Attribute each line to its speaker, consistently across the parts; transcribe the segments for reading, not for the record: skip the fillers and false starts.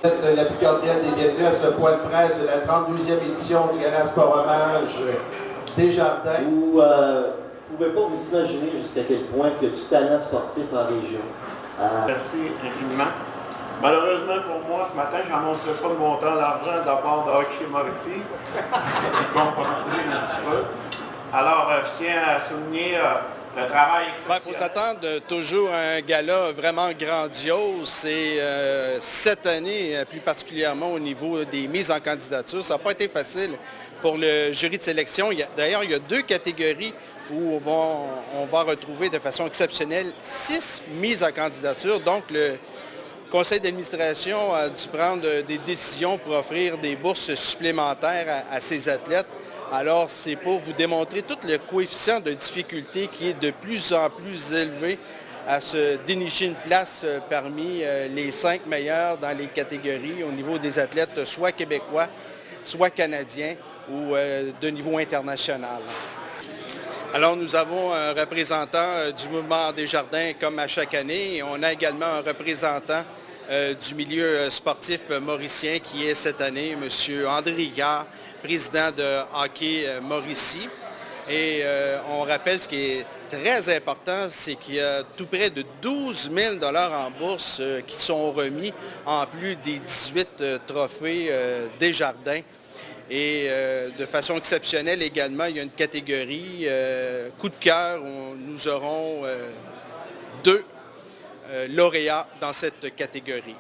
Speaker 1: La plus cordiale des bienvenus à ce point de presse de la 32e édition du Gala Sport Hommage Desjardins.
Speaker 2: Vous ne pouvez pas vous imaginer jusqu'à quel point il y a du talent sportif en région.
Speaker 3: Merci infiniment. Malheureusement pour moi, ce matin, je n'annoncerai pas de montant d'argent de la part de Hockey Mauricie. Vous comprendrez un petit peu. Alors, je tiens à souligner le travail exceptionnel.
Speaker 4: Il faut s'attendre toujours à un gala vraiment grandiose. Et cette année, plus particulièrement au niveau des mises en candidature, ça n'a pas été facile pour le jury de sélection. D'ailleurs, il y a 2 catégories où on va retrouver de façon exceptionnelle 6 mises en candidature. Donc, le conseil d'administration a dû prendre des décisions pour offrir des bourses supplémentaires à ces athlètes. Alors, c'est pour vous démontrer tout le coefficient de difficulté qui est de plus en plus élevé à se dénicher une place parmi les 5 meilleurs dans les catégories au niveau des athlètes, soit québécois, soit canadiens ou de niveau international. Alors, nous avons un représentant du mouvement Desjardins comme à chaque année. Et on a également un représentant du milieu sportif mauricien qui est cette année M. André Ricard, président de Hockey Mauricie. Et on rappelle ce qui est très important, c'est qu'il y a tout près de 12 000 $ en bourse qui sont remis, en plus des 18 trophées Desjardins. Et de façon exceptionnelle également, il y a une catégorie coup de cœur où nous aurons 2 lauréats dans cette catégorie.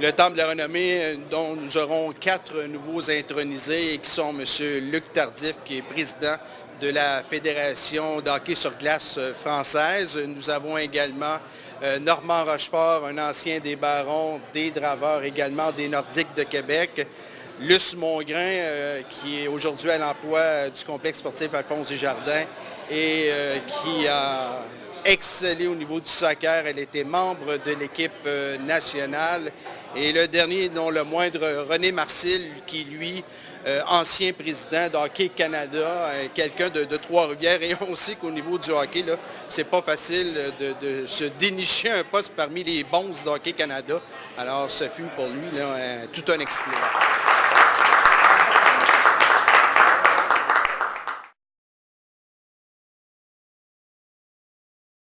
Speaker 4: Le Temple de la renommée, dont nous aurons 4 nouveaux intronisés et qui sont M. Luc Tardif, qui est président de la Fédération de hockey sur glace française. Nous avons également Normand Rochefort, un ancien des Barons, des Draveurs, également des Nordiques de Québec. Luce Mongrain, qui est aujourd'hui à l'emploi du complexe sportif Alphonse Desjardins et qui a excellé au niveau du soccer. Elle était membre de l'équipe nationale. Et le dernier, non le moindre, René Marcil, qui lui, ancien président d'Hockey Canada, quelqu'un de Trois-Rivières. Et on sait qu'au niveau du hockey, c'est pas facile de se dénicher un poste parmi les bons d'Hockey Canada. Alors, ce fut pour lui tout un exploit.